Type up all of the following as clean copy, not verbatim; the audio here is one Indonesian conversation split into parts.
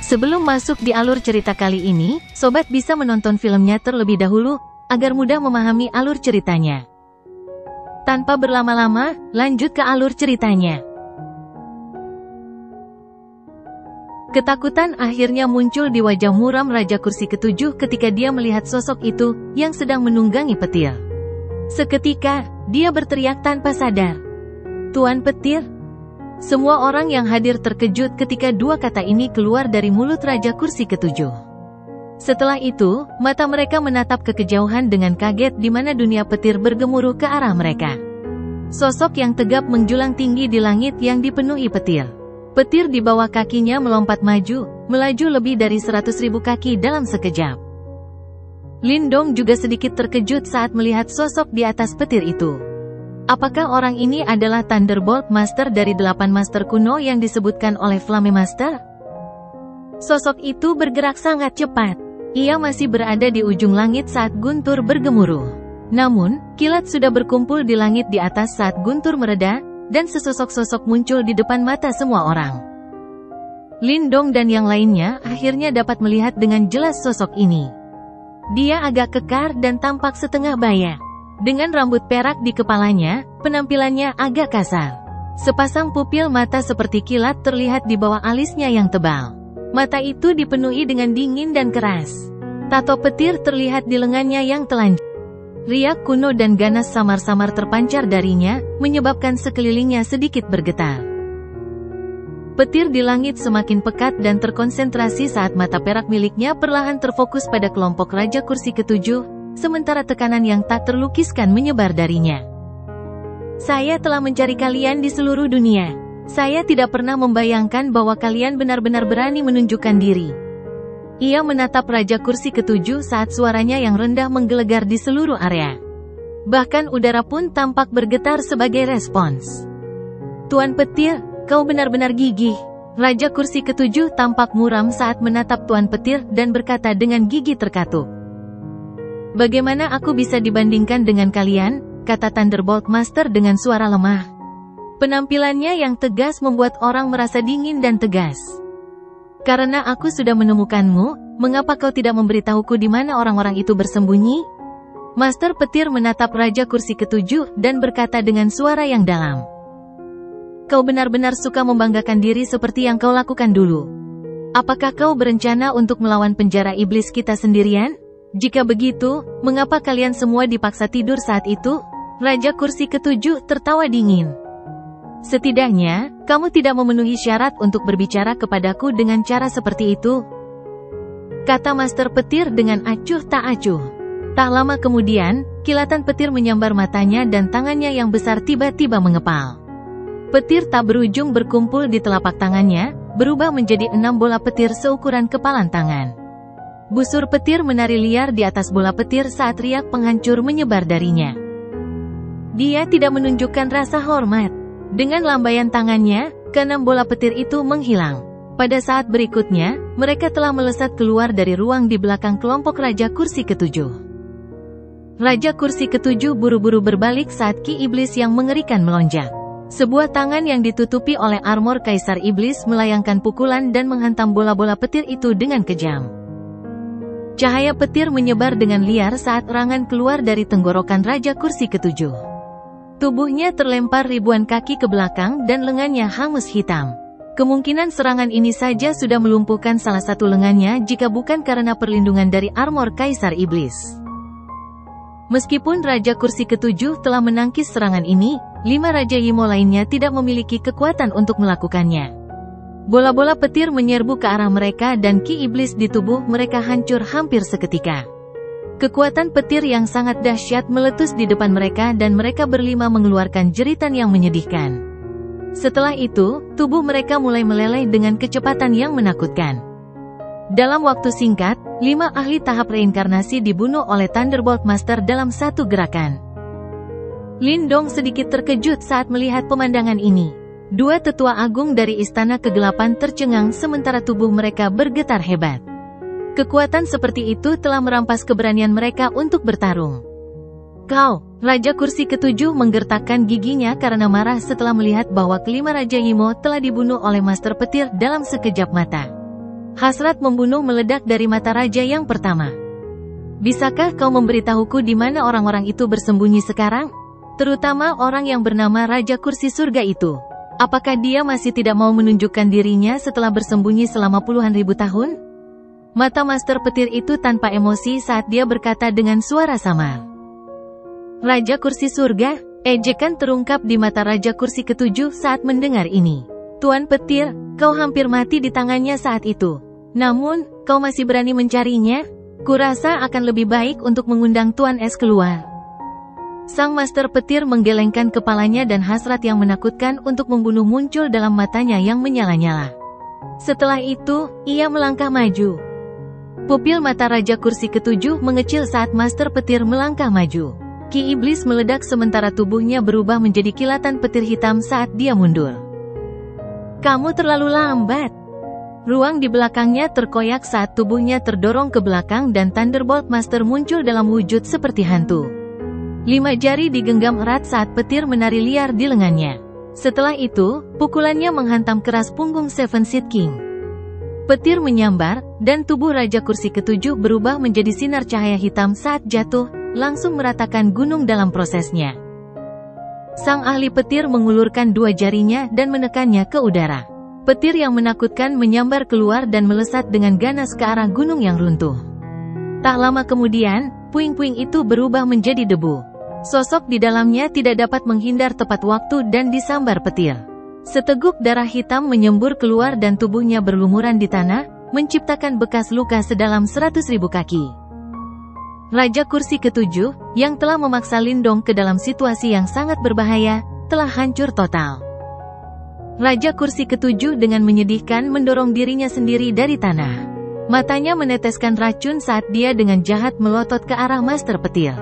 Sebelum masuk di alur cerita kali ini, sobat bisa menonton filmnya terlebih dahulu, agar mudah memahami alur ceritanya. Tanpa berlama-lama, lanjut ke alur ceritanya. Ketakutan akhirnya muncul di wajah muram Raja Kursi Ketujuh ketika dia melihat sosok itu, yang sedang menunggangi petir. Seketika, dia berteriak tanpa sadar, "Tuan Petir!" Semua orang yang hadir terkejut ketika dua kata ini keluar dari mulut Raja Kursi Ketujuh. Setelah itu, mata mereka menatap ke kejauhan dengan kaget di mana dunia petir bergemuruh ke arah mereka. Sosok yang tegap menjulang tinggi di langit yang dipenuhi petir. Petir di bawah kakinya melompat melaju lebih dari 100.000 kaki dalam sekejap. Lindong juga sedikit terkejut saat melihat sosok di atas petir itu. Apakah orang ini adalah Thunderbolt Master dari 8 Master kuno yang disebutkan oleh Flame Master? Sosok itu bergerak sangat cepat. Ia masih berada di ujung langit saat guntur bergemuruh. Namun, kilat sudah berkumpul di langit di atas saat guntur mereda, dan sesosok-sosok muncul di depan mata semua orang. Lindong dan yang lainnya akhirnya dapat melihat dengan jelas sosok ini. Dia agak kekar dan tampak setengah baya. Dengan rambut perak di kepalanya, penampilannya agak kasar. Sepasang pupil mata seperti kilat terlihat di bawah alisnya yang tebal. Mata itu dipenuhi dengan dingin dan keras. Tato petir terlihat di lengannya yang telanjang. Riak kuno dan ganas samar-samar terpancar darinya, menyebabkan sekelilingnya sedikit bergetar. Petir di langit semakin pekat dan terkonsentrasi saat mata perak miliknya perlahan terfokus pada kelompok Raja Kursi Ketujuh, sementara tekanan yang tak terlukiskan menyebar darinya. "Saya telah mencari kalian di seluruh dunia. Saya tidak pernah membayangkan bahwa kalian benar-benar berani menunjukkan diri." Ia menatap Raja Kursi Ketujuh saat suaranya yang rendah menggelegar di seluruh area. Bahkan udara pun tampak bergetar sebagai respons. "Tuan Petir, kau benar-benar gigih." Raja Kursi Ketujuh tampak muram saat menatap Tuan Petir dan berkata dengan gigi terkatup. "Bagaimana aku bisa dibandingkan dengan kalian?" kata Thunderbolt Master dengan suara lemah. Penampilannya yang tegas membuat orang merasa dingin dan tegas. "Karena aku sudah menemukanmu, mengapa kau tidak memberitahuku di mana orang-orang itu bersembunyi?" Master Petir menatap Raja Kursi Ketujuh dan berkata dengan suara yang dalam. "Kau benar-benar suka membanggakan diri seperti yang kau lakukan dulu. Apakah kau berencana untuk melawan penjara iblis kita sendirian? Jika begitu, mengapa kalian semua dipaksa tidur saat itu?" Raja Kursi Ketujuh tertawa dingin. "Setidaknya, kamu tidak memenuhi syarat untuk berbicara kepadaku dengan cara seperti itu," kata Master Petir dengan acuh tak acuh. Tak lama kemudian, kilatan petir menyambar matanya dan tangannya yang besar tiba-tiba mengepal. Petir tak berujung berkumpul di telapak tangannya, berubah menjadi 6 bola petir seukuran kepalan tangan. Busur petir menari liar di atas bola petir saat riak penghancur menyebar darinya. Dia tidak menunjukkan rasa hormat. Dengan lambaian tangannya, ke-6 bola petir itu menghilang. Pada saat berikutnya, mereka telah melesat keluar dari ruang di belakang kelompok Raja Kursi Ketujuh. Raja Kursi Ketujuh buru-buru berbalik saat ki iblis yang mengerikan melonjak. Sebuah tangan yang ditutupi oleh armor Kaisar Iblis melayangkan pukulan dan menghantam bola-bola petir itu dengan kejam. Cahaya petir menyebar dengan liar saat erangan keluar dari tenggorokan Raja Kursi Ketujuh. Tubuhnya terlempar ribuan kaki ke belakang dan lengannya hangus hitam. Kemungkinan serangan ini saja sudah melumpuhkan salah satu lengannya jika bukan karena perlindungan dari armor Kaisar Iblis. Meskipun Raja Kursi Ketujuh telah menangkis serangan ini, 5 Raja Yimo lainnya tidak memiliki kekuatan untuk melakukannya. Bola-bola petir menyerbu ke arah mereka dan ki iblis di tubuh mereka hancur hampir seketika. Kekuatan petir yang sangat dahsyat meletus di depan mereka dan mereka berlima mengeluarkan jeritan yang menyedihkan. Setelah itu, tubuh mereka mulai meleleh dengan kecepatan yang menakutkan. Dalam waktu singkat, 5 ahli tahap reinkarnasi dibunuh oleh Thunderbolt Master dalam satu gerakan. Lindong sedikit terkejut saat melihat pemandangan ini. 2 tetua agung dari Istana Kegelapan tercengang sementara tubuh mereka bergetar hebat. Kekuatan seperti itu telah merampas keberanian mereka untuk bertarung. "Kau!" Raja Kursi Ketujuh menggertakkan giginya karena marah setelah melihat bahwa kelima Raja Yimo telah dibunuh oleh Master Petir dalam sekejap mata. Hasrat membunuh meledak dari mata raja yang pertama. Bisakah kau memberitahuku di mana orang-orang itu bersembunyi sekarang? Terutama orang yang bernama Raja Kursi Surga itu. Apakah dia masih tidak mau menunjukkan dirinya setelah bersembunyi selama puluhan ribu tahun? Mata Master Petir itu tanpa emosi saat dia berkata dengan suara samar. Raja Kursi Surga, ejekan terungkap di mata Raja Kursi ketujuh saat mendengar ini. Tuan Petir, kau hampir mati di tangannya saat itu. Namun, kau masih berani mencarinya? Kurasa akan lebih baik untuk mengundang Tuan Es keluar. Sang Master Petir menggelengkan kepalanya dan hasrat yang menakutkan untuk membunuh muncul dalam matanya yang menyala-nyala. Setelah itu, ia melangkah maju. Pupil mata Raja Kursi ketujuh mengecil saat Master Petir melangkah maju. Ki iblis meledak sementara tubuhnya berubah menjadi kilatan petir hitam saat dia mundur. Kamu terlalu lambat. Ruang di belakangnya terkoyak saat tubuhnya terdorong ke belakang dan Thunderbolt Master muncul dalam wujud seperti hantu. 5 jari digenggam erat saat petir menari liar di lengannya. Setelah itu, pukulannya menghantam keras punggung Seven Seed King. Petir menyambar, dan tubuh Raja Kursi ketujuh berubah menjadi sinar cahaya hitam saat jatuh, langsung meratakan gunung dalam prosesnya. Sang ahli petir mengulurkan 2 jarinya dan menekannya ke udara. Petir yang menakutkan menyambar keluar dan melesat dengan ganas ke arah gunung yang runtuh. Tak lama kemudian, puing-puing itu berubah menjadi debu. Sosok di dalamnya tidak dapat menghindar tepat waktu dan disambar petir. Seteguk darah hitam menyembur keluar dan tubuhnya berlumuran di tanah, menciptakan bekas luka sedalam 100.000 kaki. Raja Kursi ketujuh, yang telah memaksa Lindong ke dalam situasi yang sangat berbahaya, telah hancur total. Raja Kursi ketujuh dengan menyedihkan mendorong dirinya sendiri dari tanah. Matanya meneteskan racun saat dia dengan jahat melotot ke arah Master Petir.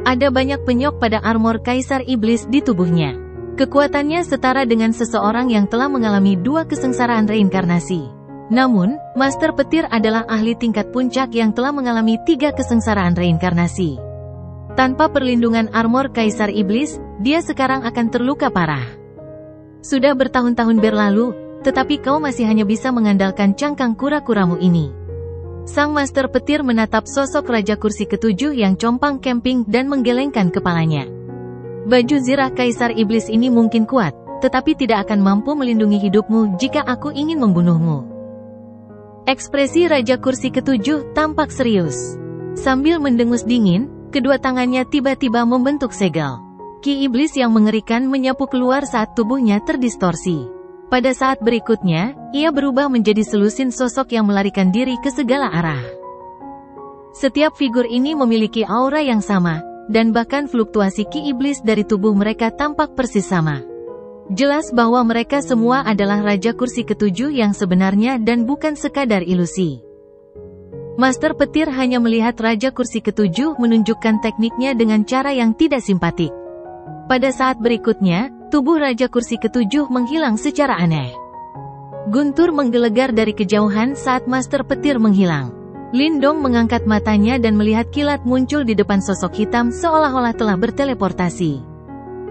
Ada banyak penyok pada armor Kaisar Iblis di tubuhnya. Kekuatannya setara dengan seseorang yang telah mengalami 2 kesengsaraan reinkarnasi. Namun, Master Petir adalah ahli tingkat puncak yang telah mengalami 3 kesengsaraan reinkarnasi. Tanpa perlindungan armor Kaisar Iblis, dia sekarang akan terluka parah. Sudah bertahun-tahun berlalu, tetapi kau masih hanya bisa mengandalkan cangkang kura-kuramu ini. Sang Master Petir menatap sosok Raja Kursi ketujuh yang compang camping dan menggelengkan kepalanya. Baju zirah Kaisar Iblis ini mungkin kuat, tetapi tidak akan mampu melindungi hidupmu jika aku ingin membunuhmu. Ekspresi Raja Kursi ketujuh tampak serius. Sambil mendengus dingin, kedua tangannya tiba-tiba membentuk segel. Ki iblis yang mengerikan menyapu keluar saat tubuhnya terdistorsi. Pada saat berikutnya, ia berubah menjadi selusin sosok yang melarikan diri ke segala arah. Setiap figur ini memiliki aura yang sama, dan bahkan fluktuasi ki iblis dari tubuh mereka tampak persis sama. Jelas bahwa mereka semua adalah Raja Kursi ketujuh yang sebenarnya dan bukan sekadar ilusi. Master Petir hanya melihat Raja Kursi ketujuh menunjukkan tekniknya dengan cara yang tidak simpatik. Pada saat berikutnya, tubuh Raja Kursi ketujuh menghilang secara aneh. Guntur menggelegar dari kejauhan saat Master Petir menghilang. Lindong mengangkat matanya dan melihat kilat muncul di depan sosok hitam seolah-olah telah berteleportasi.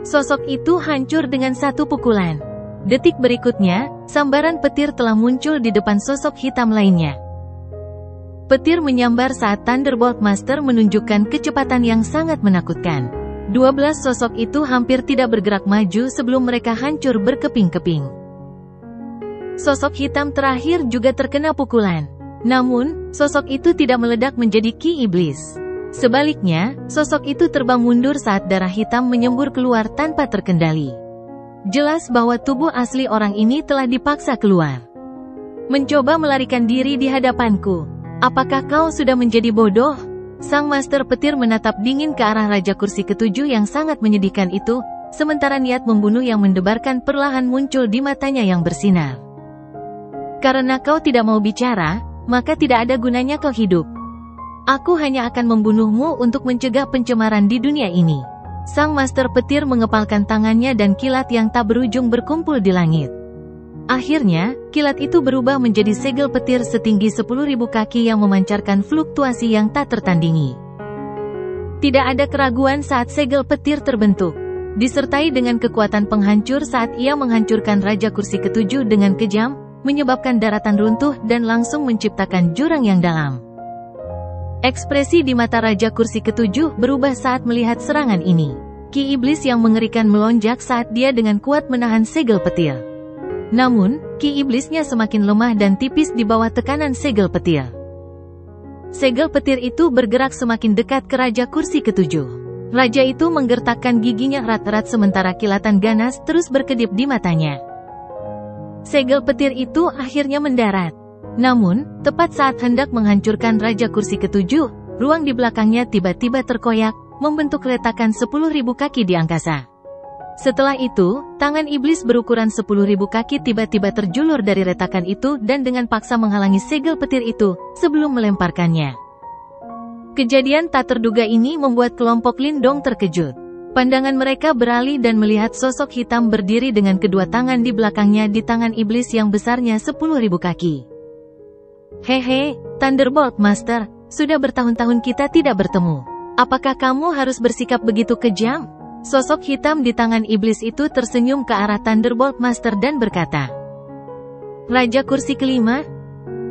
Sosok itu hancur dengan satu pukulan. Detik berikutnya, sambaran petir telah muncul di depan sosok hitam lainnya. Petir menyambar saat Thunderbolt Master menunjukkan kecepatan yang sangat menakutkan. 12 sosok itu hampir tidak bergerak maju sebelum mereka hancur berkeping-keping. Sosok hitam terakhir juga terkena pukulan. Namun, sosok itu tidak meledak menjadi ki iblis. Sebaliknya, sosok itu terbang mundur saat darah hitam menyembur keluar tanpa terkendali. Jelas bahwa tubuh asli orang ini telah dipaksa keluar. Mencoba melarikan diri di hadapanku. Apakah kau sudah menjadi bodoh? Sang Master Petir menatap dingin ke arah Raja Kursi ketujuh yang sangat menyedihkan itu, sementara niat membunuh yang mendebarkan perlahan muncul di matanya yang bersinar. Karena kau tidak mau bicara, maka tidak ada gunanya kau hidup. Aku hanya akan membunuhmu untuk mencegah pencemaran di dunia ini. Sang Master Petir mengepalkan tangannya dan kilat yang tak berujung berkumpul di langit. Akhirnya, kilat itu berubah menjadi segel petir setinggi 10.000 kaki yang memancarkan fluktuasi yang tak tertandingi. Tidak ada keraguan saat segel petir terbentuk. Disertai dengan kekuatan penghancur saat ia menghancurkan Raja Kursi ketujuh dengan kejam, menyebabkan daratan runtuh dan langsung menciptakan jurang yang dalam. Ekspresi di mata Raja Kursi Ketujuh berubah saat melihat serangan ini. Ki iblis yang mengerikan melonjak saat dia dengan kuat menahan segel petir. Namun, ki iblisnya semakin lemah dan tipis di bawah tekanan segel petir. Segel petir itu bergerak semakin dekat ke Raja Kursi Ketujuh. Raja itu menggertakkan giginya erat-erat sementara kilatan ganas terus berkedip di matanya. Segel petir itu akhirnya mendarat. Namun, tepat saat hendak menghancurkan Raja Kursi Ketujuh, ruang di belakangnya tiba-tiba terkoyak, membentuk retakan 10.000 kaki di angkasa. Setelah itu, tangan iblis berukuran 10.000 kaki tiba-tiba terjulur dari retakan itu dan dengan paksa menghalangi segel petir itu, sebelum melemparkannya. Kejadian tak terduga ini membuat kelompok Lindong terkejut. Pandangan mereka beralih dan melihat sosok hitam berdiri dengan kedua tangan di belakangnya di tangan iblis yang besarnya 10.000 kaki. Hehe, Thunderbolt Master, sudah bertahun-tahun kita tidak bertemu. Apakah kamu harus bersikap begitu kejam? Sosok hitam di tangan iblis itu tersenyum ke arah Thunderbolt Master dan berkata, Raja Kursi Kelima?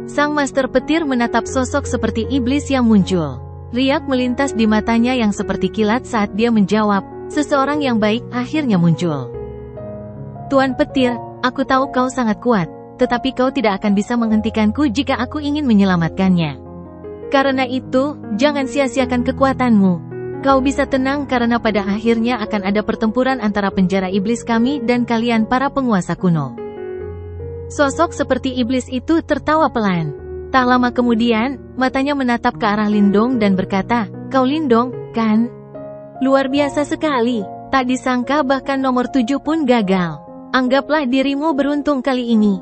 Sang Master Petir menatap sosok seperti iblis yang muncul. Riak melintas di matanya yang seperti kilat saat dia menjawab, seseorang yang baik akhirnya muncul. Tuan Petir, aku tahu kau sangat kuat, tetapi kau tidak akan bisa menghentikanku jika aku ingin menyelamatkannya. Karena itu, jangan sia-siakan kekuatanmu. Kau bisa tenang karena pada akhirnya akan ada pertempuran antara penjara iblis kami dan kalian para penguasa kuno. Sosok seperti iblis itu tertawa pelan. Tak lama kemudian, matanya menatap ke arah Lindong dan berkata, Kau Lindong, kan? Luar biasa sekali, tak disangka bahkan nomor 7 pun gagal. Anggaplah dirimu beruntung kali ini.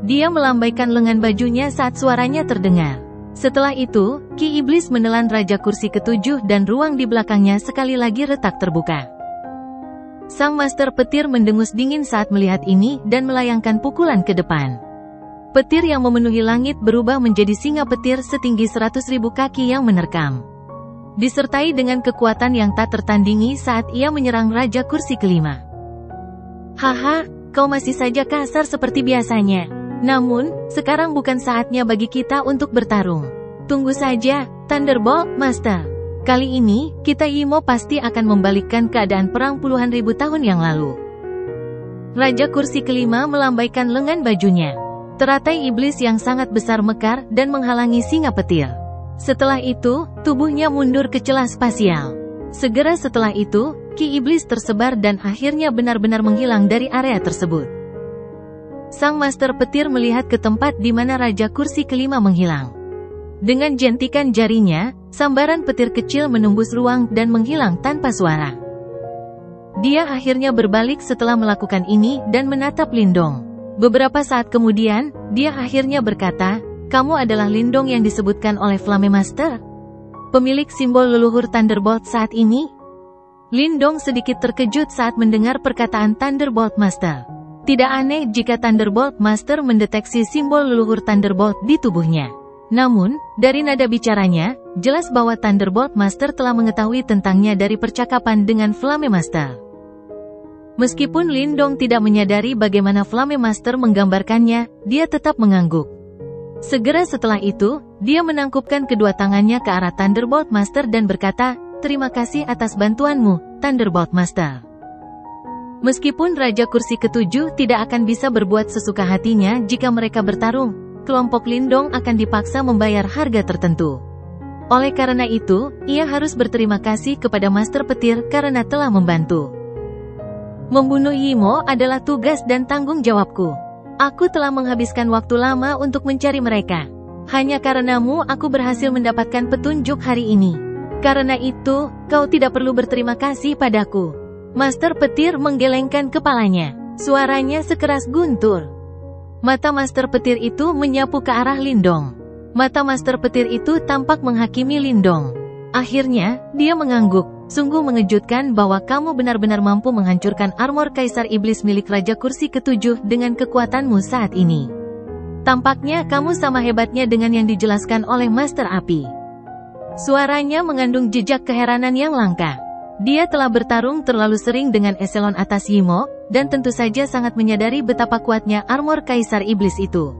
Dia melambaikan lengan bajunya saat suaranya terdengar. Setelah itu, Ki Iblis menelan Raja Kursi Ketujuh dan ruang di belakangnya sekali lagi retak terbuka. Sang Master Petir mendengus dingin saat melihat ini dan melayangkan pukulan ke depan. Petir yang memenuhi langit berubah menjadi singa petir setinggi 100.000 kaki yang menerkam. Disertai dengan kekuatan yang tak tertandingi saat ia menyerang Raja Kursi Kelima. Haha, kau masih saja kasar seperti biasanya. Namun, sekarang bukan saatnya bagi kita untuk bertarung. Tunggu saja, Thunderbolt Master. Kali ini, kita Yimo pasti akan membalikkan keadaan perang puluhan ribu tahun yang lalu. Raja Kursi Kelima melambaikan lengan bajunya. Teratai iblis yang sangat besar mekar dan menghalangi singa petir. Setelah itu, tubuhnya mundur ke celah spasial. Segera setelah itu, Ki Iblis tersebar dan akhirnya benar-benar menghilang dari area tersebut. Sang Master Petir melihat ke tempat di mana Raja Kursi Kelima menghilang. Dengan jentikan jarinya, sambaran petir kecil menembus ruang dan menghilang tanpa suara. Dia akhirnya berbalik setelah melakukan ini dan menatap Lindong. Beberapa saat kemudian, dia akhirnya berkata, Kamu adalah Lindong yang disebutkan oleh Flame Master? Pemilik simbol leluhur Thunderbolt saat ini? Lindong sedikit terkejut saat mendengar perkataan Thunderbolt Master. Tidak aneh jika Thunderbolt Master mendeteksi simbol leluhur Thunderbolt di tubuhnya. Namun, dari nada bicaranya, jelas bahwa Thunderbolt Master telah mengetahui tentangnya dari percakapan dengan Flame Master. Meskipun Lindong tidak menyadari bagaimana Flame Master menggambarkannya, dia tetap mengangguk. Segera setelah itu, dia menangkupkan kedua tangannya ke arah Thunderbolt Master dan berkata, Terima kasih atas bantuanmu, Thunderbolt Master. Meskipun Raja Kursi Ketujuh tidak akan bisa berbuat sesuka hatinya jika mereka bertarung, kelompok Lindong akan dipaksa membayar harga tertentu. Oleh karena itu, ia harus berterima kasih kepada Master Petir karena telah membantu. Membunuh Yimo adalah tugas dan tanggung jawabku. Aku telah menghabiskan waktu lama untuk mencari mereka. Hanya karenamu aku berhasil mendapatkan petunjuk hari ini. Karena itu, kau tidak perlu berterima kasih padaku. Master Petir menggelengkan kepalanya. Suaranya sekeras guntur. Mata Master Petir itu menyapu ke arah Lindong. Mata Master Petir itu tampak menghakimi Lindong. Akhirnya, dia mengangguk. Sungguh mengejutkan bahwa kamu benar-benar mampu menghancurkan armor Kaisar Iblis milik Raja Kursi Ketujuh dengan kekuatanmu saat ini. Tampaknya kamu sama hebatnya dengan yang dijelaskan oleh Master Api. Suaranya mengandung jejak keheranan yang langka. Dia telah bertarung terlalu sering dengan eselon atas Yimo, dan tentu saja sangat menyadari betapa kuatnya armor Kaisar Iblis itu.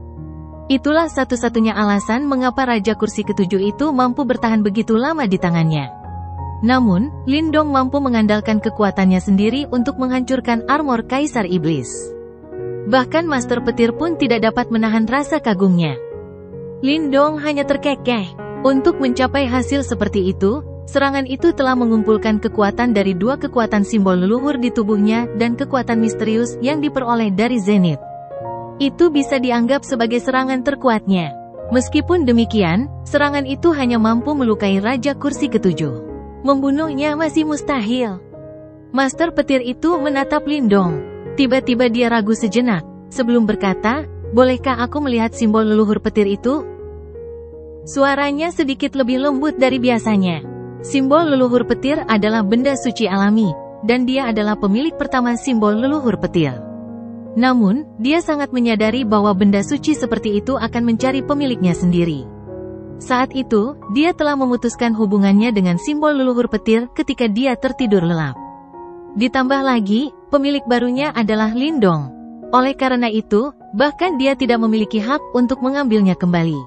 Itulah satu-satunya alasan mengapa Raja Kursi Ketujuh itu mampu bertahan begitu lama di tangannya. Namun, Lindong mampu mengandalkan kekuatannya sendiri untuk menghancurkan armor Kaisar Iblis. Bahkan Master Petir pun tidak dapat menahan rasa kagumnya. Lindong hanya terkekeh. Untuk mencapai hasil seperti itu, serangan itu telah mengumpulkan kekuatan dari dua kekuatan simbol leluhur di tubuhnya dan kekuatan misterius yang diperoleh dari Zenith. Itu bisa dianggap sebagai serangan terkuatnya. Meskipun demikian, serangan itu hanya mampu melukai Raja Kursi Ketujuh. Membunuhnya masih mustahil. Master Petir itu menatap Lindong. Tiba-tiba dia ragu sejenak, sebelum berkata, "Bolehkah aku melihat simbol leluhur petir itu?" Suaranya sedikit lebih lembut dari biasanya. Simbol leluhur petir adalah benda suci alami, dan dia adalah pemilik pertama simbol leluhur petir. Namun, dia sangat menyadari bahwa benda suci seperti itu akan mencari pemiliknya sendiri. Saat itu, dia telah memutuskan hubungannya dengan simbol leluhur petir ketika dia tertidur lelap. Ditambah lagi, pemilik barunya adalah Lindong. Oleh karena itu, bahkan dia tidak memiliki hak untuk mengambilnya kembali.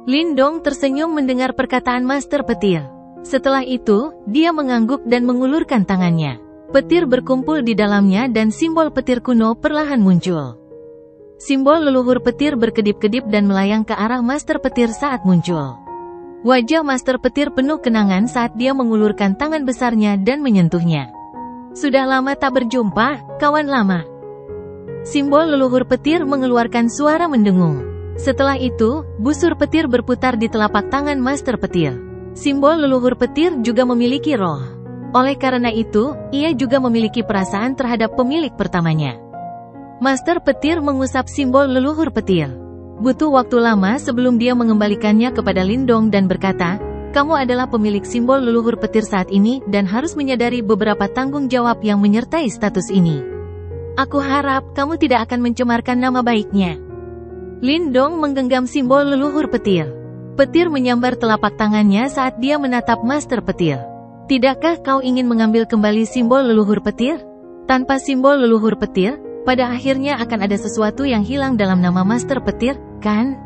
Lindong tersenyum mendengar perkataan Master Petir. Setelah itu, dia mengangguk dan mengulurkan tangannya. Petir berkumpul di dalamnya dan simbol petir kuno perlahan muncul. Simbol leluhur petir berkedip-kedip dan melayang ke arah Master Petir saat muncul. Wajah Master Petir penuh kenangan saat dia mengulurkan tangan besarnya dan menyentuhnya. "Sudah lama tak berjumpa, kawan lama." Simbol leluhur petir mengeluarkan suara mendengung. Setelah itu, busur petir berputar di telapak tangan Master Petir. Simbol leluhur petir juga memiliki roh. Oleh karena itu, ia juga memiliki perasaan terhadap pemilik pertamanya. Master Petir mengusap simbol leluhur petir. Butuh waktu lama sebelum dia mengembalikannya kepada Lindong dan berkata, "Kamu adalah pemilik simbol leluhur petir saat ini dan harus menyadari beberapa tanggung jawab yang menyertai status ini. Aku harap kamu tidak akan mencemarkan nama baiknya." Lindong menggenggam simbol leluhur petir. Petir menyambar telapak tangannya saat dia menatap Master Petir. "Tidakkah kau ingin mengambil kembali simbol leluhur petir? Tanpa simbol leluhur petir, pada akhirnya akan ada sesuatu yang hilang dalam nama Master Petir, kan?"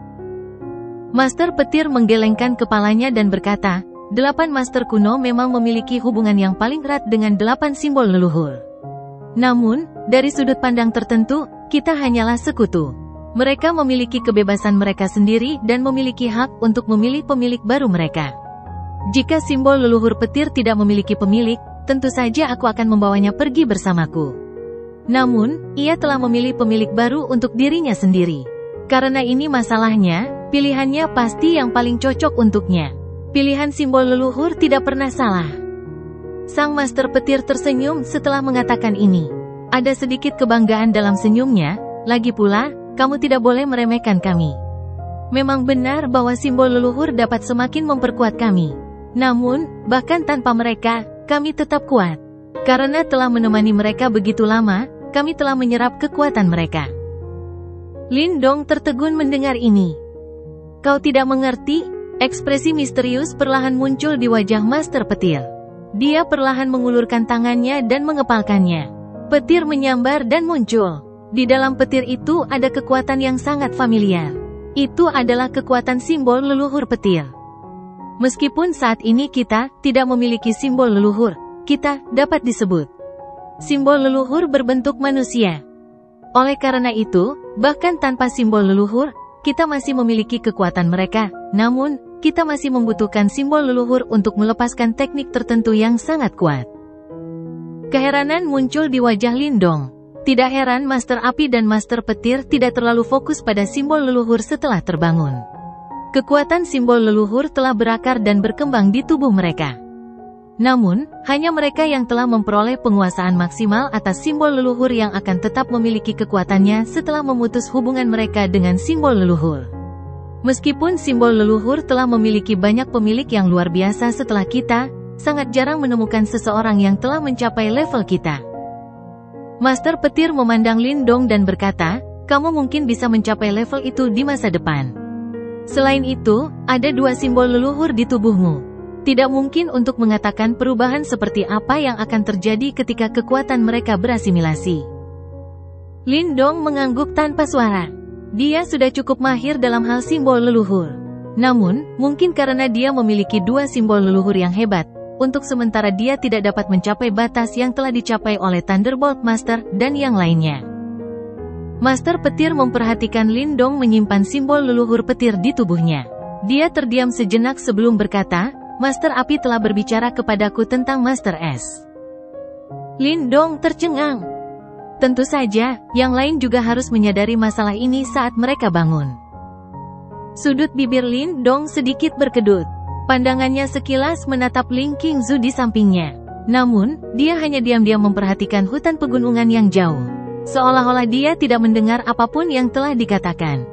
Master Petir menggelengkan kepalanya dan berkata, "8 Master kuno memang memiliki hubungan yang paling erat dengan 8 simbol leluhur. Namun, dari sudut pandang tertentu, kita hanyalah sekutu. Mereka memiliki kebebasan mereka sendiri dan memiliki hak untuk memilih pemilik baru mereka. Jika simbol leluhur petir tidak memiliki pemilik, tentu saja aku akan membawanya pergi bersamaku. Namun, ia telah memilih pemilik baru untuk dirinya sendiri. Karena ini masalahnya, pilihannya pasti yang paling cocok untuknya. Pilihan simbol leluhur tidak pernah salah." Sang Master Petir tersenyum setelah mengatakan ini. Ada sedikit kebanggaan dalam senyumnya, lagi pula, kamu tidak boleh meremehkan kami. Memang benar bahwa simbol leluhur dapat semakin memperkuat kami. Namun, bahkan tanpa mereka, kami tetap kuat. Karena telah menemani mereka begitu lama, kami telah menyerap kekuatan mereka. Lindong tertegun mendengar ini. "Kau tidak mengerti?" Ekspresi misterius perlahan muncul di wajah Master Petir. Dia perlahan mengulurkan tangannya dan mengepalkannya. Petir menyambar dan muncul. Di dalam petir itu ada kekuatan yang sangat familiar. Itu adalah kekuatan simbol leluhur petir. Meskipun saat ini kita tidak memiliki simbol leluhur, kita dapat disebut simbol leluhur berbentuk manusia. Oleh karena itu, bahkan tanpa simbol leluhur, kita masih memiliki kekuatan mereka, namun, kita masih membutuhkan simbol leluhur untuk melepaskan teknik tertentu yang sangat kuat. Keheranan muncul di wajah Lindong. Tidak heran Master Api dan Master Petir tidak terlalu fokus pada simbol leluhur setelah terbangun. Kekuatan simbol leluhur telah berakar dan berkembang di tubuh mereka. Namun, hanya mereka yang telah memperoleh penguasaan maksimal atas simbol leluhur yang akan tetap memiliki kekuatannya setelah memutus hubungan mereka dengan simbol leluhur. Meskipun simbol leluhur telah memiliki banyak pemilik yang luar biasa setelah kita, sangat jarang menemukan seseorang yang telah mencapai level kita. Master Petir memandang Lindong dan berkata, "Kamu mungkin bisa mencapai level itu di masa depan. Selain itu, ada 2 simbol leluhur di tubuhmu. Tidak mungkin untuk mengatakan perubahan seperti apa yang akan terjadi ketika kekuatan mereka berasimilasi. Lindong mengangguk tanpa suara. Dia sudah cukup mahir dalam hal simbol leluhur. Namun, mungkin karena dia memiliki dua simbol leluhur yang hebat, untuk sementara dia tidak dapat mencapai batas yang telah dicapai oleh Thunderbolt Master dan yang lainnya. Master petir memperhatikan Lindong menyimpan simbol leluhur petir di tubuhnya. Dia terdiam sejenak sebelum berkata, Master Api telah berbicara kepadaku tentang Master Es. Lindong tercengang. Tentu saja, yang lain juga harus menyadari masalah ini saat mereka bangun. Sudut bibir Lindong sedikit berkedut. Pandangannya sekilas menatap Ling Qingzu di sampingnya. Namun, dia hanya diam-diam memperhatikan hutan pegunungan yang jauh. Seolah-olah dia tidak mendengar apapun yang telah dikatakan.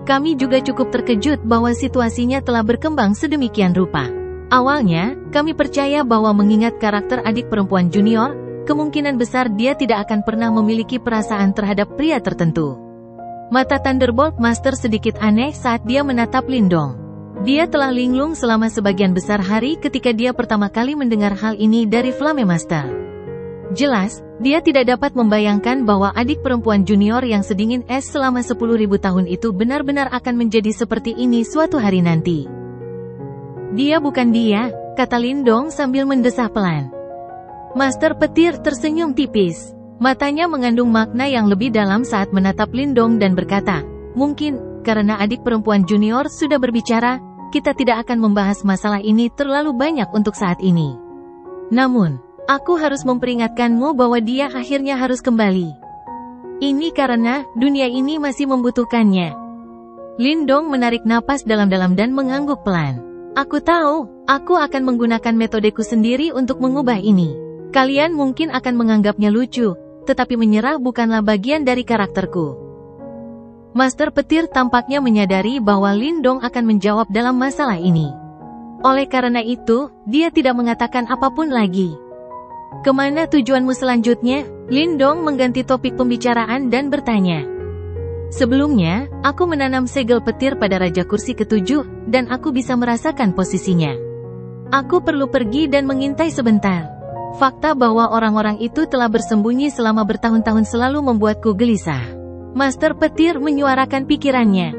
Kami juga cukup terkejut bahwa situasinya telah berkembang sedemikian rupa. Awalnya, kami percaya bahwa mengingat karakter adik perempuan junior, kemungkinan besar dia tidak akan pernah memiliki perasaan terhadap pria tertentu. Mata Thunderbolt Master sedikit aneh saat dia menatap Lindong. Dia telah linglung selama sebagian besar hari ketika dia pertama kali mendengar hal ini dari Flame Master. Jelas, dia tidak dapat membayangkan bahwa adik perempuan junior yang sedingin es selama 10.000 tahun itu benar-benar akan menjadi seperti ini suatu hari nanti. Dia bukan dia, kata Lindong sambil mendesah pelan. Master petir tersenyum tipis. Matanya mengandung makna yang lebih dalam saat menatap Lindong dan berkata, mungkin, karena adik perempuan junior sudah berbicara, kita tidak akan membahas masalah ini terlalu banyak untuk saat ini. Namun, aku harus memperingatkanmu bahwa dia akhirnya harus kembali. Ini karena, dunia ini masih membutuhkannya. Lindong menarik napas dalam-dalam dan mengangguk pelan. Aku tahu, aku akan menggunakan metodeku sendiri untuk mengubah ini. Kalian mungkin akan menganggapnya lucu, tetapi menyerah bukanlah bagian dari karakterku. Master petir tampaknya menyadari bahwa Lindong akan menjawab dalam masalah ini. Oleh karena itu, dia tidak mengatakan apapun lagi. Kemana tujuanmu selanjutnya? Lindong mengganti topik pembicaraan dan bertanya. Sebelumnya, aku menanam segel petir pada Raja Kursi ke-7, dan aku bisa merasakan posisinya. Aku perlu pergi dan mengintai sebentar. Fakta bahwa orang-orang itu telah bersembunyi selama bertahun-tahun selalu membuatku gelisah. Master petir menyuarakan pikirannya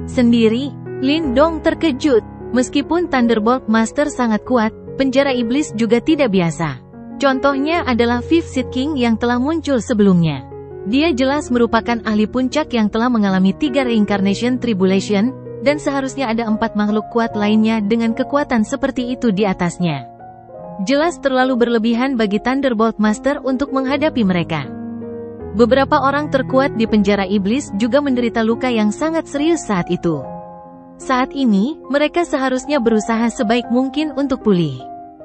sendiri. Lindong terkejut. Meskipun Thunderbolt Master sangat kuat, penjara iblis juga tidak biasa. Contohnya adalah Fifth Seed King yang telah muncul sebelumnya. Dia jelas merupakan ahli puncak yang telah mengalami 3 Reincarnation Tribulation, dan seharusnya ada 4 makhluk kuat lainnya dengan kekuatan seperti itu di atasnya. Jelas terlalu berlebihan bagi Thunderbolt Master untuk menghadapi mereka. Beberapa orang terkuat di penjara iblis juga menderita luka yang sangat serius saat itu. Saat ini, mereka seharusnya berusaha sebaik mungkin untuk pulih.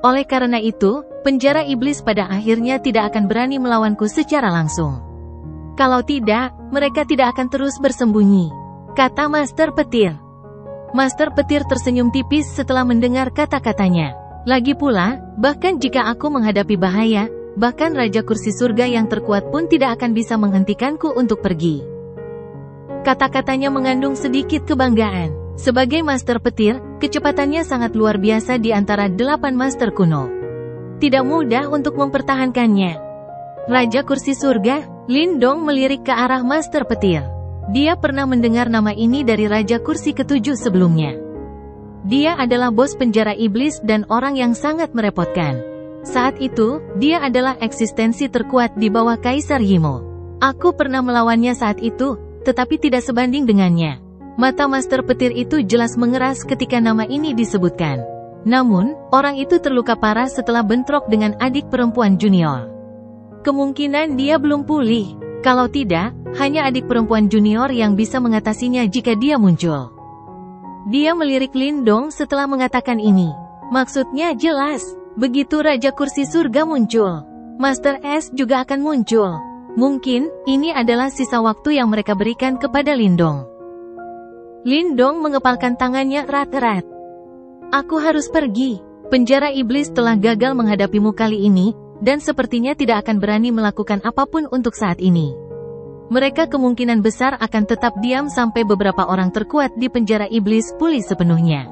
Oleh karena itu, penjara iblis pada akhirnya tidak akan berani melawanku secara langsung. Kalau tidak, mereka tidak akan terus bersembunyi, kata Master Petir. Master Petir tersenyum tipis setelah mendengar kata-katanya. Lagi pula, bahkan jika aku menghadapi bahaya, bahkan Raja Kursi Surga yang terkuat pun tidak akan bisa menghentikanku untuk pergi. Kata-katanya mengandung sedikit kebanggaan. Sebagai Master Petir, kecepatannya sangat luar biasa di antara 8 Master kuno. Tidak mudah untuk mempertahankannya. Raja Kursi Surga, Lindong melirik ke arah Master Petir. Dia pernah mendengar nama ini dari Raja Kursi ke-7 sebelumnya. Dia adalah bos penjara iblis dan orang yang sangat merepotkan. Saat itu, dia adalah eksistensi terkuat di bawah Kaisar Yimo. Aku pernah melawannya saat itu, tetapi tidak sebanding dengannya. Mata Master Petir itu jelas mengeras ketika nama ini disebutkan. Namun, orang itu terluka parah setelah bentrok dengan adik perempuan junior. Kemungkinan dia belum pulih. Kalau tidak, hanya adik perempuan junior yang bisa mengatasinya jika dia muncul. Dia melirik Lindong setelah mengatakan ini. Maksudnya jelas, begitu Raja Kursi Surga muncul, Master Es juga akan muncul. Mungkin, ini adalah sisa waktu yang mereka berikan kepada Lindong. Lindong mengepalkan tangannya erat-erat. Aku harus pergi. Penjara iblis telah gagal menghadapimu kali ini, dan sepertinya tidak akan berani melakukan apapun untuk saat ini. Mereka kemungkinan besar akan tetap diam sampai beberapa orang terkuat di penjara iblis pulih sepenuhnya.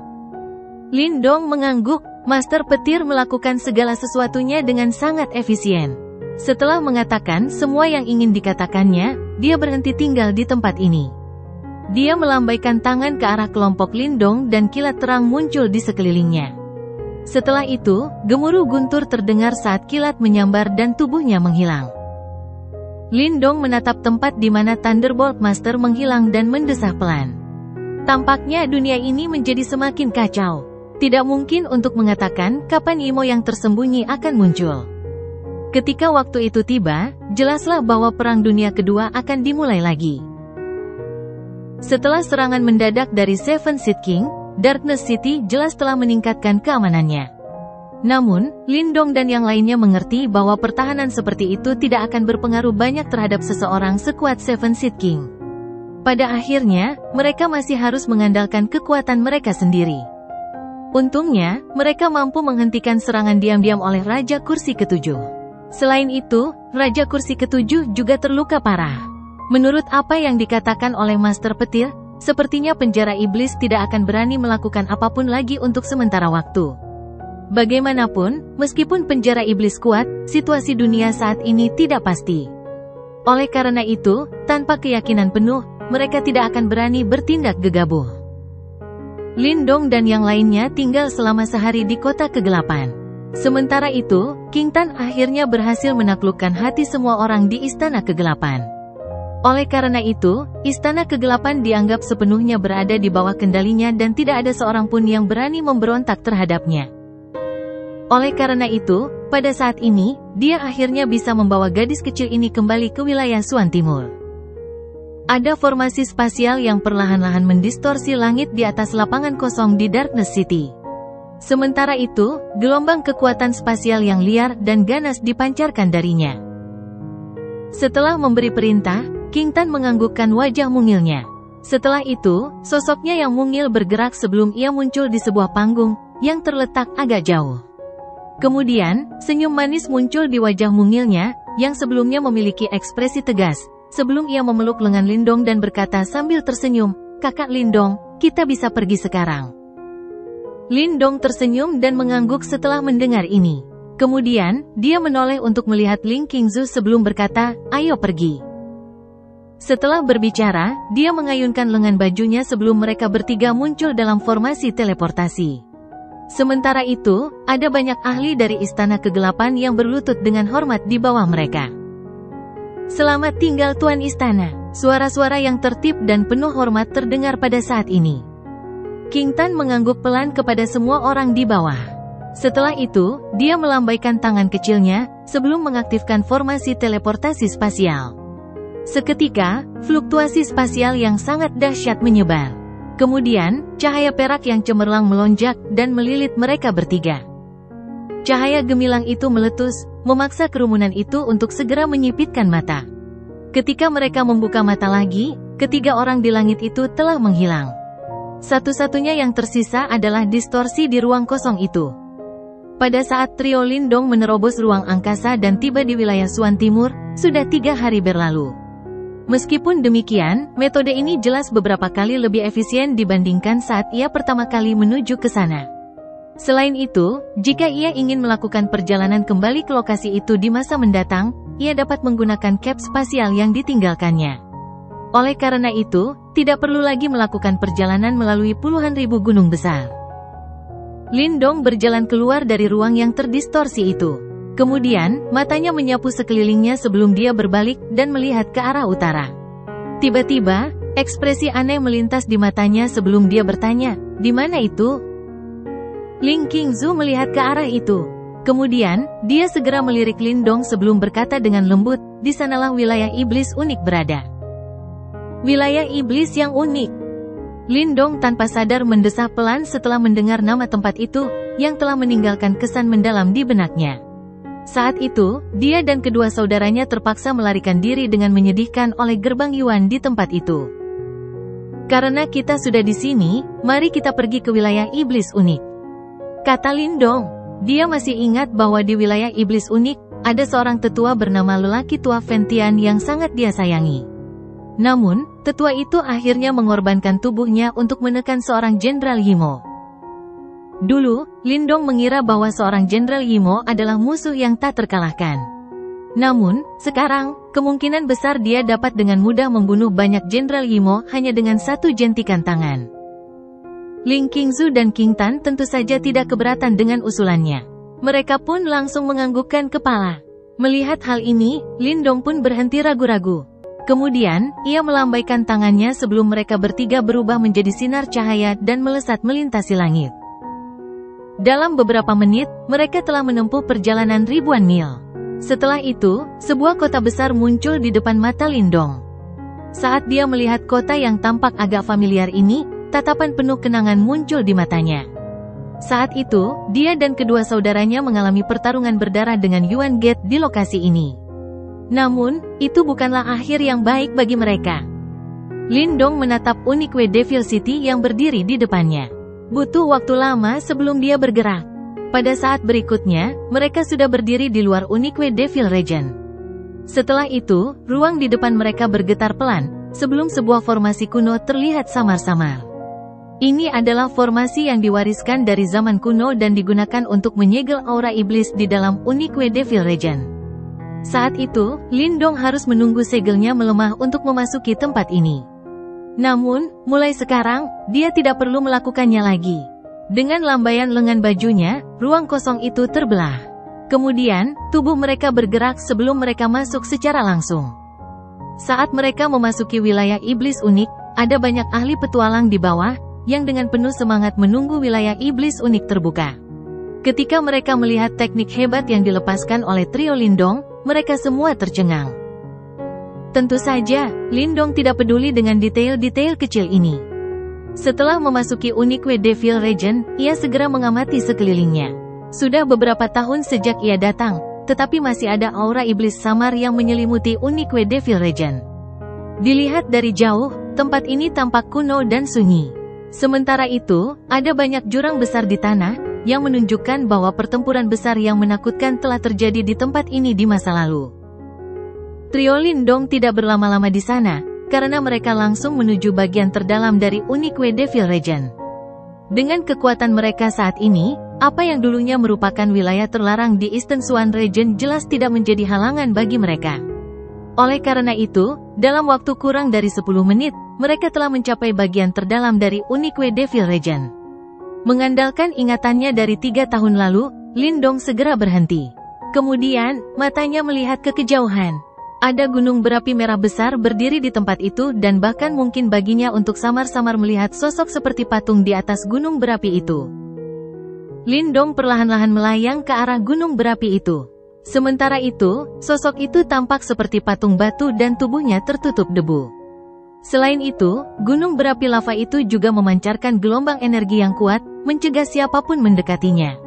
Lindong mengangguk. Master petir melakukan segala sesuatunya dengan sangat efisien. Setelah mengatakan semua yang ingin dikatakannya, dia berhenti tinggal di tempat ini. Dia melambaikan tangan ke arah kelompok Lindong dan kilat terang muncul di sekelilingnya. Setelah itu, gemuruh guntur terdengar saat kilat menyambar dan tubuhnya menghilang. Lindong menatap tempat di mana Thunderbolt Master menghilang dan mendesah pelan. Tampaknya dunia ini menjadi semakin kacau. Tidak mungkin untuk mengatakan kapan Imo yang tersembunyi akan muncul. Ketika waktu itu tiba, jelaslah bahwa Perang Dunia Kedua akan dimulai lagi. Setelah serangan mendadak dari Seven Seed King, Darkness City jelas telah meningkatkan keamanannya. Namun, Lindong dan yang lainnya mengerti bahwa pertahanan seperti itu tidak akan berpengaruh banyak terhadap seseorang sekuat Seven Seed King. Pada akhirnya, mereka masih harus mengandalkan kekuatan mereka sendiri. Untungnya, mereka mampu menghentikan serangan diam-diam oleh Raja Kursi Ketujuh. Selain itu, Raja Kursi Ketujuh juga terluka parah. Menurut apa yang dikatakan oleh Master Petir, sepertinya penjara iblis tidak akan berani melakukan apapun lagi untuk sementara waktu. Bagaimanapun, meskipun penjara iblis kuat, situasi dunia saat ini tidak pasti. Oleh karena itu, tanpa keyakinan penuh, mereka tidak akan berani bertindak gegabah. Lindong dan yang lainnya tinggal selama sehari di kota kegelapan. Sementara itu, King Tan akhirnya berhasil menaklukkan hati semua orang di Istana Kegelapan. Oleh karena itu, Istana Kegelapan dianggap sepenuhnya berada di bawah kendalinya dan tidak ada seorang pun yang berani memberontak terhadapnya. Oleh karena itu, pada saat ini, dia akhirnya bisa membawa gadis kecil ini kembali ke wilayah Suan Timur. Ada formasi spasial yang perlahan-lahan mendistorsi langit di atas lapangan kosong di Darkness City. Sementara itu, gelombang kekuatan spasial yang liar dan ganas dipancarkan darinya. Setelah memberi perintah, King Tan menganggukkan wajah mungilnya. Setelah itu, sosoknya yang mungil bergerak sebelum ia muncul di sebuah panggung yang terletak agak jauh. Kemudian, senyum manis muncul di wajah mungilnya, yang sebelumnya memiliki ekspresi tegas, sebelum ia memeluk lengan Lindong dan berkata sambil tersenyum, "Kakak Lindong, kita bisa pergi sekarang." Lindong tersenyum dan mengangguk setelah mendengar ini. Kemudian, dia menoleh untuk melihat Ling Qingzu sebelum berkata, "Ayo pergi." Setelah berbicara, dia mengayunkan lengan bajunya sebelum mereka bertiga muncul dalam formasi teleportasi. Sementara itu, ada banyak ahli dari Istana Kegelapan yang berlutut dengan hormat di bawah mereka. "Selamat tinggal Tuan Istana." Suara-suara yang tertib dan penuh hormat terdengar pada saat ini. King Tan mengangguk pelan kepada semua orang di bawah. Setelah itu, dia melambaikan tangan kecilnya, sebelum mengaktifkan formasi teleportasi spasial. Seketika, fluktuasi spasial yang sangat dahsyat menyebar. Kemudian, cahaya perak yang cemerlang melonjak dan melilit mereka bertiga. Cahaya gemilang itu meletus, memaksa kerumunan itu untuk segera menyipitkan mata. Ketika mereka membuka mata lagi, ketiga orang di langit itu telah menghilang. Satu-satunya yang tersisa adalah distorsi di ruang kosong itu. Pada saat trio Lindong menerobos ruang angkasa dan tiba di wilayah Suan Timur, sudah 3 hari berlalu. Meskipun demikian, metode ini jelas beberapa kali lebih efisien dibandingkan saat ia pertama kali menuju ke sana. Selain itu, jika ia ingin melakukan perjalanan kembali ke lokasi itu di masa mendatang, ia dapat menggunakan cap spasial yang ditinggalkannya. Oleh karena itu, tidak perlu lagi melakukan perjalanan melalui puluhan ribu gunung besar. Lindong berjalan keluar dari ruang yang terdistorsi itu. Kemudian, matanya menyapu sekelilingnya sebelum dia berbalik dan melihat ke arah utara. Tiba-tiba, ekspresi aneh melintas di matanya sebelum dia bertanya, "Di mana itu?" Ling Qingzu melihat ke arah itu. Kemudian, dia segera melirik Lindong sebelum berkata dengan lembut, "Di sanalah wilayah iblis unik berada." Wilayah iblis yang unik. Lindong tanpa sadar mendesah pelan setelah mendengar nama tempat itu, yang telah meninggalkan kesan mendalam di benaknya. Saat itu, dia dan kedua saudaranya terpaksa melarikan diri dengan menyedihkan oleh gerbang Yuan di tempat itu. "Karena kita sudah di sini, mari kita pergi ke wilayah iblis unik," kata Lindong. Dia masih ingat bahwa di wilayah iblis unik, ada seorang tetua bernama lelaki tua Ventian yang sangat dia sayangi. Namun, tetua itu akhirnya mengorbankan tubuhnya untuk menekan seorang Jenderal Yimo. Dulu, Lindong mengira bahwa seorang Jenderal Yimo adalah musuh yang tak terkalahkan. Namun, sekarang, kemungkinan besar dia dapat dengan mudah membunuh banyak Jenderal Yimo hanya dengan satu jentikan tangan. Ling Qingzu dan King Tan tentu saja tidak keberatan dengan usulannya. Mereka pun langsung menganggukkan kepala. Melihat hal ini, Lindong pun berhenti ragu-ragu. Kemudian, ia melambaikan tangannya sebelum mereka bertiga berubah menjadi sinar cahaya dan melesat melintasi langit. Dalam beberapa menit, mereka telah menempuh perjalanan ribuan mil. Setelah itu, sebuah kota besar muncul di depan mata Lindong. Saat dia melihat kota yang tampak agak familiar ini, tatapan penuh kenangan muncul di matanya. Saat itu, dia dan kedua saudaranya mengalami pertarungan berdarah dengan Yuan Gate di lokasi ini. Namun, itu bukanlah akhir yang baik bagi mereka. Lindong menatap Unique Devil City yang berdiri di depannya. Butuh waktu lama sebelum dia bergerak. Pada saat berikutnya, mereka sudah berdiri di luar Unique Devil Region. Setelah itu, ruang di depan mereka bergetar pelan, sebelum sebuah formasi kuno terlihat samar-samar. Ini adalah formasi yang diwariskan dari zaman kuno dan digunakan untuk menyegel aura iblis di dalam Unique Devil Region. Saat itu, Lindong harus menunggu segelnya melemah untuk memasuki tempat ini. Namun, mulai sekarang, dia tidak perlu melakukannya lagi. Dengan lambaian lengan bajunya, ruang kosong itu terbelah. Kemudian, tubuh mereka bergerak sebelum mereka masuk secara langsung. Saat mereka memasuki wilayah iblis unik, ada banyak ahli petualang di bawah, yang dengan penuh semangat menunggu wilayah iblis unik terbuka. Ketika mereka melihat teknik hebat yang dilepaskan oleh trio Lindong, mereka semua tercengang. Tentu saja, Lindong tidak peduli dengan detail-detail kecil ini. Setelah memasuki Unique Devil Region, ia segera mengamati sekelilingnya. Sudah beberapa tahun sejak ia datang, tetapi masih ada aura iblis samar yang menyelimuti Unique Devil Region. Dilihat dari jauh, tempat ini tampak kuno dan sunyi. Sementara itu, ada banyak jurang besar di tanah, yang menunjukkan bahwa pertempuran besar yang menakutkan telah terjadi di tempat ini di masa lalu. Trio Lindong tidak berlama-lama di sana, karena mereka langsung menuju bagian terdalam dari Unique Devil Region. Dengan kekuatan mereka saat ini, apa yang dulunya merupakan wilayah terlarang di Eastern Swan Region jelas tidak menjadi halangan bagi mereka. Oleh karena itu, dalam waktu kurang dari 10 menit, mereka telah mencapai bagian terdalam dari Unique Devil Region. Mengandalkan ingatannya dari 3 tahun lalu, Lindong segera berhenti. Kemudian, matanya melihat ke kejauhan. Ada gunung berapi merah besar berdiri di tempat itu dan bahkan mungkin baginya untuk samar-samar melihat sosok seperti patung di atas gunung berapi itu. Lindong perlahan-lahan melayang ke arah gunung berapi itu. Sementara itu, sosok itu tampak seperti patung batu dan tubuhnya tertutup debu. Selain itu, gunung berapi lava itu juga memancarkan gelombang energi yang kuat, mencegah siapapun mendekatinya.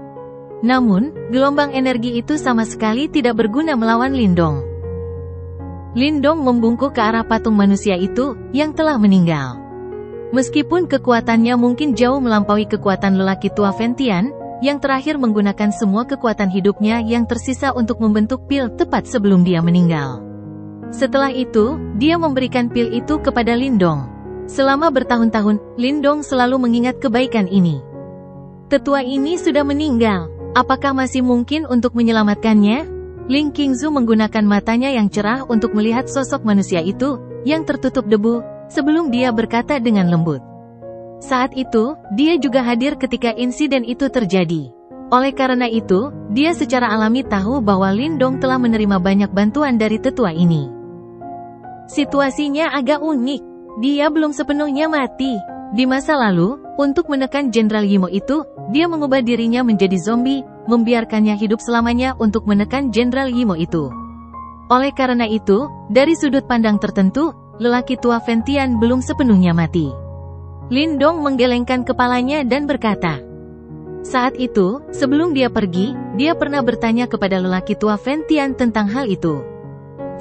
Namun, gelombang energi itu sama sekali tidak berguna melawan Lindong. Lindong membungkuk ke arah patung manusia itu, yang telah meninggal. Meskipun kekuatannya mungkin jauh melampaui kekuatan lelaki tua Ventian, yang terakhir menggunakan semua kekuatan hidupnya yang tersisa untuk membentuk pil tepat sebelum dia meninggal. Setelah itu, dia memberikan pil itu kepada Lindong. Selama bertahun-tahun, Lindong selalu mengingat kebaikan ini. Tetua ini sudah meninggal. Apakah masih mungkin untuk menyelamatkannya? Ling Qingzu menggunakan matanya yang cerah untuk melihat sosok manusia itu, yang tertutup debu, sebelum dia berkata dengan lembut. Saat itu, dia juga hadir ketika insiden itu terjadi. Oleh karena itu, dia secara alami tahu bahwa Lindong telah menerima banyak bantuan dari tetua ini. Situasinya agak unik. Dia belum sepenuhnya mati. Di masa lalu, untuk menekan Jenderal Yimo itu, dia mengubah dirinya menjadi zombie, membiarkannya hidup selamanya untuk menekan Jenderal Yimo itu. Oleh karena itu, dari sudut pandang tertentu, lelaki tua Ventian belum sepenuhnya mati. Lindong menggelengkan kepalanya dan berkata, saat itu, sebelum dia pergi, dia pernah bertanya kepada lelaki tua Ventian tentang hal itu.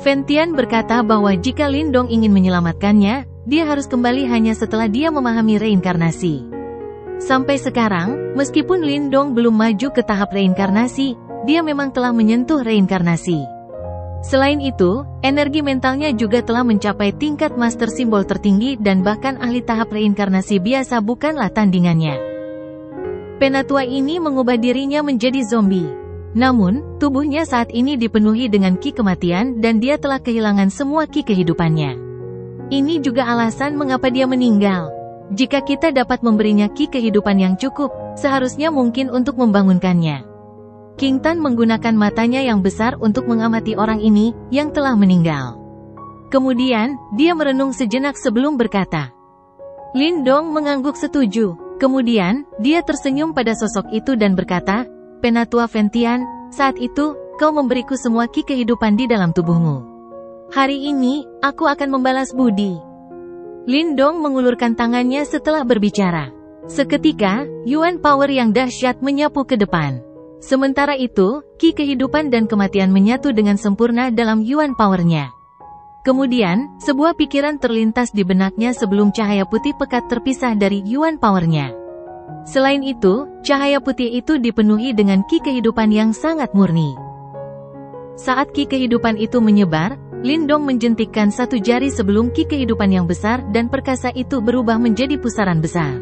Ventian berkata bahwa jika Lindong ingin menyelamatkannya, dia harus kembali hanya setelah dia memahami reinkarnasi. Sampai sekarang, meskipun Lindong belum maju ke tahap reinkarnasi, dia memang telah menyentuh reinkarnasi. Selain itu, energi mentalnya juga telah mencapai tingkat master simbol tertinggi dan bahkan ahli tahap reinkarnasi biasa bukanlah tandingannya. Penatua ini mengubah dirinya menjadi zombie. Namun, tubuhnya saat ini dipenuhi dengan ki kematian dan dia telah kehilangan semua ki kehidupannya. Ini juga alasan mengapa dia meninggal. Jika kita dapat memberinya ki kehidupan yang cukup, seharusnya mungkin untuk membangunkannya. King Tan menggunakan matanya yang besar untuk mengamati orang ini yang telah meninggal. Kemudian, dia merenung sejenak sebelum berkata. Lin Dong mengangguk setuju. Kemudian, dia tersenyum pada sosok itu dan berkata, Penatua Ventian, saat itu, kau memberiku semua ki kehidupan di dalam tubuhmu. Hari ini, aku akan membalas budi. Lin Dong mengulurkan tangannya setelah berbicara. Seketika, Yuan Power yang dahsyat menyapu ke depan. Sementara itu, ki kehidupan dan kematian menyatu dengan sempurna dalam Yuan Power-nya. Kemudian, sebuah pikiran terlintas di benaknya sebelum cahaya putih pekat terpisah dari Yuan Power-nya. Selain itu, cahaya putih itu dipenuhi dengan ki kehidupan yang sangat murni. Saat ki kehidupan itu menyebar, Lin Dong menjentikkan satu jari sebelum ki kehidupan yang besar dan perkasa itu berubah menjadi pusaran besar.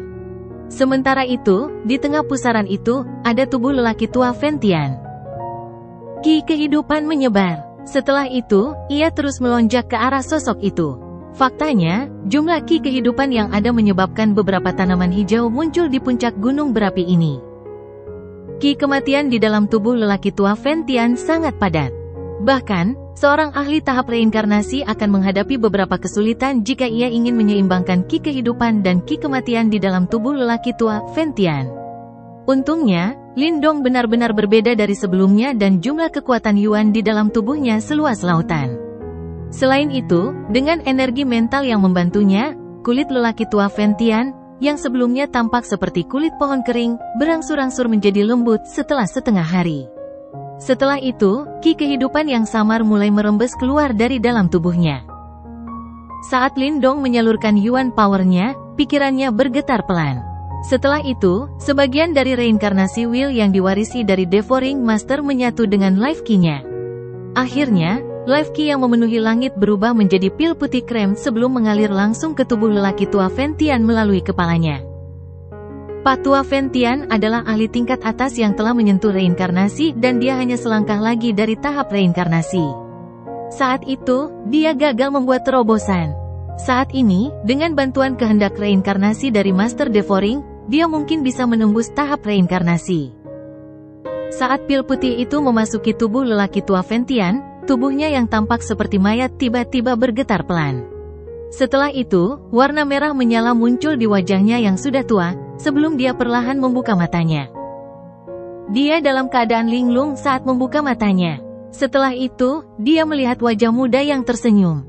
Sementara itu, di tengah pusaran itu, ada tubuh lelaki tua Ventian. Ki kehidupan menyebar. Setelah itu, ia terus melonjak ke arah sosok itu. Faktanya, jumlah ki kehidupan yang ada menyebabkan beberapa tanaman hijau muncul di puncak gunung berapi ini. Ki kematian di dalam tubuh lelaki tua Ventian sangat padat. Bahkan, seorang ahli tahap reinkarnasi akan menghadapi beberapa kesulitan jika ia ingin menyeimbangkan ki kehidupan dan ki kematian di dalam tubuh lelaki tua Ventian. Untungnya, Lin Dong benar-benar berbeda dari sebelumnya dan jumlah kekuatan Yuan di dalam tubuhnya seluas lautan. Selain itu, dengan energi mental yang membantunya, kulit lelaki tua Ventian, yang sebelumnya tampak seperti kulit pohon kering, berangsur-angsur menjadi lembut setelah setengah hari. Setelah itu, ki kehidupan yang samar mulai merembes keluar dari dalam tubuhnya. Saat Lin Dong menyalurkan Yuan Power-nya, pikirannya bergetar pelan. Setelah itu, sebagian dari reinkarnasi Will yang diwarisi dari Devouring Master menyatu dengan Life Ki-nya. Akhirnya, Life Ki yang memenuhi langit berubah menjadi pil putih krem sebelum mengalir langsung ke tubuh lelaki tua Ventian melalui kepalanya. Patua Ventian adalah ahli tingkat atas yang telah menyentuh reinkarnasi dan dia hanya selangkah lagi dari tahap reinkarnasi. Saat itu, dia gagal membuat terobosan. Saat ini, dengan bantuan kehendak reinkarnasi dari Master Devouring, dia mungkin bisa menembus tahap reinkarnasi. Saat pil putih itu memasuki tubuh lelaki tua Ventian, tubuhnya yang tampak seperti mayat tiba-tiba bergetar pelan. Setelah itu, warna merah menyala muncul di wajahnya yang sudah tua, sebelum dia perlahan membuka matanya. Dia dalam keadaan linglung saat membuka matanya. Setelah itu, dia melihat wajah muda yang tersenyum.